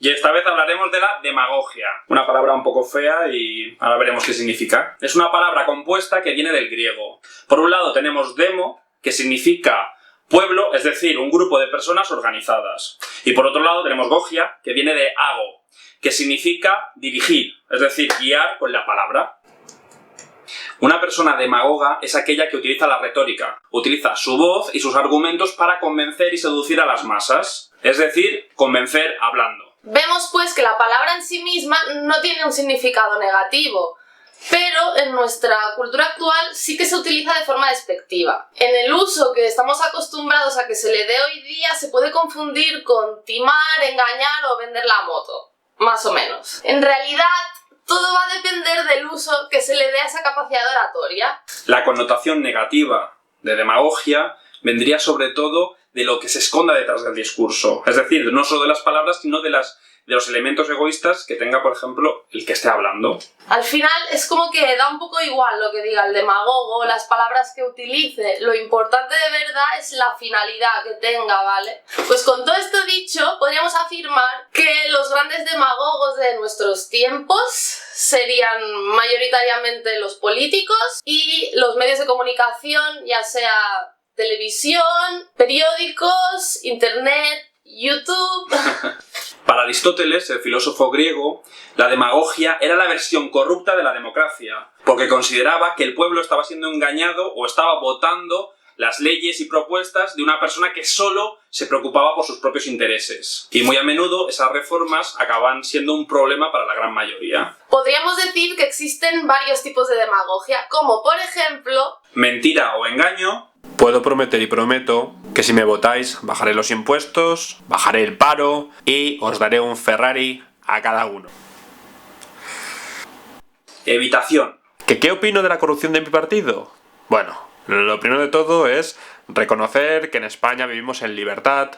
Y esta vez hablaremos de la demagogia, una palabra un poco fea y ahora veremos qué significa. Es una palabra compuesta que viene del griego. Por un lado tenemos demo, que significa pueblo, es decir, un grupo de personas organizadas. Y por otro lado tenemos gogia, que viene de ago, que significa dirigir, es decir, guiar con la palabra. Una persona demagoga es aquella que utiliza la retórica, utiliza su voz y sus argumentos para convencer y seducir a las masas, es decir, convencer hablando. Vemos pues que la palabra en sí misma no tiene un significado negativo, pero en nuestra cultura actual sí que se utiliza de forma despectiva. En el uso que estamos acostumbrados a que se le dé hoy día se puede confundir con timar, engañar o vender la moto, más o menos. En realidad, todo va a depender del uso que se le dé a esa capacidad oratoria. La connotación negativa de demagogia vendría sobre todo de lo que se esconda detrás del discurso. Es decir, no solo de las palabras, sino de los elementos egoístas que tenga, por ejemplo, el que esté hablando. Al final es como que da un poco igual lo que diga el demagogo, las palabras que utilice. Lo importante de verdad es la finalidad que tenga, ¿vale? Pues con todo esto dicho, podríamos afirmar que los grandes demagogos de nuestros tiempos serían mayoritariamente los políticos y los medios de comunicación, ya sea televisión, periódicos, internet, YouTube. Para Aristóteles, el filósofo griego, la demagogia era la versión corrupta de la democracia, porque consideraba que el pueblo estaba siendo engañado o estaba votando las leyes y propuestas de una persona que solo se preocupaba por sus propios intereses. Y muy a menudo esas reformas acaban siendo un problema para la gran mayoría. Podríamos decir que existen varios tipos de demagogia, como por ejemplo... mentira o engaño. Puedo prometer y prometo que si me votáis bajaré los impuestos, bajaré el paro y os daré un Ferrari a cada uno. Evitación. ¿Qué opino de la corrupción de mi partido? Bueno, lo primero de todo es reconocer que en España vivimos en libertad,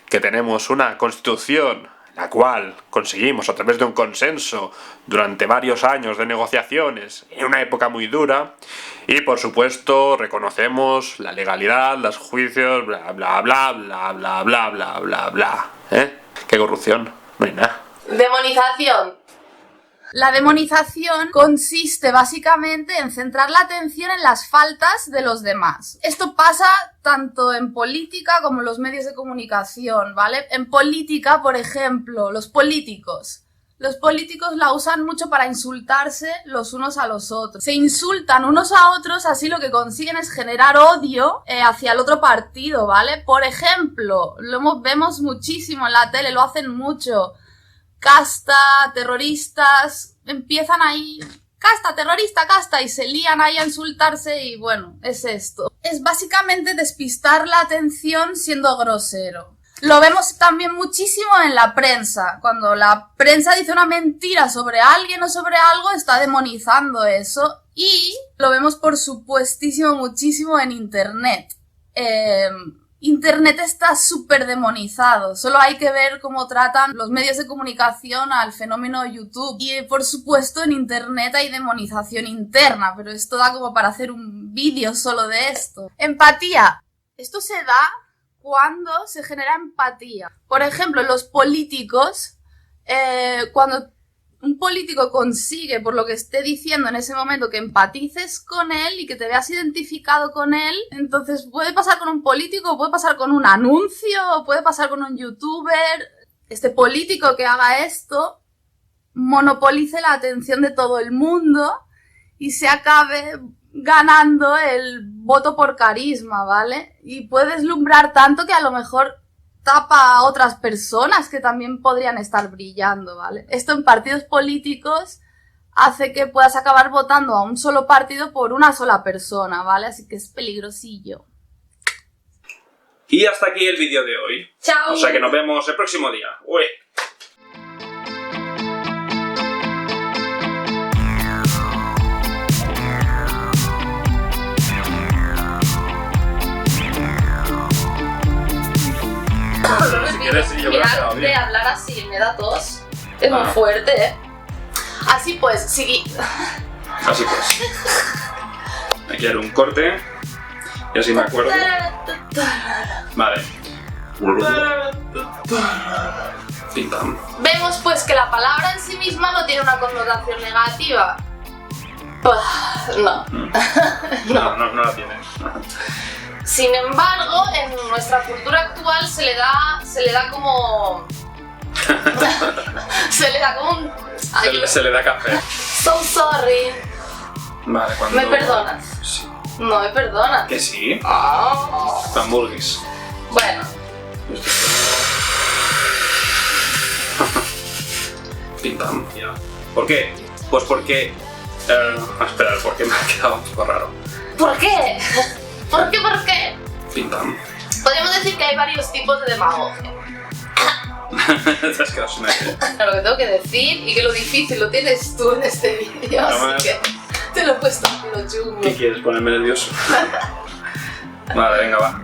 que tenemos una constitución la cual conseguimos a través de un consenso durante varios años de negociaciones en una época muy dura, y por supuesto reconocemos la legalidad, los juicios, bla bla bla bla bla bla bla bla bla. ¿Qué corrupción? No hay nada. Demonización. La demonización consiste básicamente en centrar la atención en las faltas de los demás. Esto pasa tanto en política como en los medios de comunicación, ¿vale? En política, por ejemplo, los políticos. Los políticos la usan mucho para insultarse los unos a los otros. Se insultan unos a otros, así lo que consiguen es generar odio hacia el otro partido, ¿vale? Por ejemplo, vemos muchísimo en la tele, lo hacen mucho. Casta, terroristas, empiezan ahí, casta, terrorista, casta, y se lían ahí a insultarse y bueno, es esto. Es básicamente despistar la atención siendo grosero. Lo vemos también muchísimo en la prensa. Cuando la prensa dice una mentira sobre alguien o sobre algo, está demonizando eso. Y lo vemos por supuestísimo muchísimo en internet. Internet está súper demonizado, solo hay que ver cómo tratan los medios de comunicación al fenómeno YouTube. Y por supuesto en internet hay demonización interna, pero esto da como para hacer un vídeo solo de esto. Empatía. Esto se da cuando se genera empatía. Por ejemplo, los políticos, cuando un político consigue, por lo que esté diciendo en ese momento, que empatices con él y que te veas identificado con él, entonces puede pasar con un político, puede pasar con un anuncio, puede pasar con un youtuber. Este político que haga esto monopolice la atención de todo el mundo y se acabe ganando el voto por carisma, ¿vale? Y puede deslumbrar tanto que a lo mejor tapa a otras personas que también podrían estar brillando, ¿vale? Esto en partidos políticos hace que puedas acabar votando a un solo partido por una sola persona, ¿vale? Así que es peligrosillo. Y hasta aquí el vídeo de hoy. ¡Chao! O sea que nos vemos el próximo día. ¡Uy! Si quieres, sí, yo creo que Mirad, va de bien. hablar así me da tos. Es muy fuerte, ¿eh? Así pues, sí. Así pues. Hay que dar un corte. Y así me acuerdo. Vale. Pim pam. Vemos pues que la palabra en sí misma no tiene una connotación negativa. No. No la tiene. Sin embargo, en nuestra cultura actual se le da como... se le da como un... Se le da café. So sorry. Vale, cuando... ¿Me perdonas? Sí. No me perdonas. Que sí. Ah. Hamburgues. Bueno, Pim pam. Ya. ¿Por qué? Pues porque... espera, porque me ha quedado un poco raro. ¿por qué? ¿Por qué? Pim pam. Podríamos decir que hay varios tipos de demagogia. Te has quedado sin aire. Lo que tengo que decir y que lo difícil lo tienes tú en este vídeo, No, así que te lo he puesto aquí lo chungo. ¿Qué quieres? ¿Ponerme nervioso? Vale, venga, va.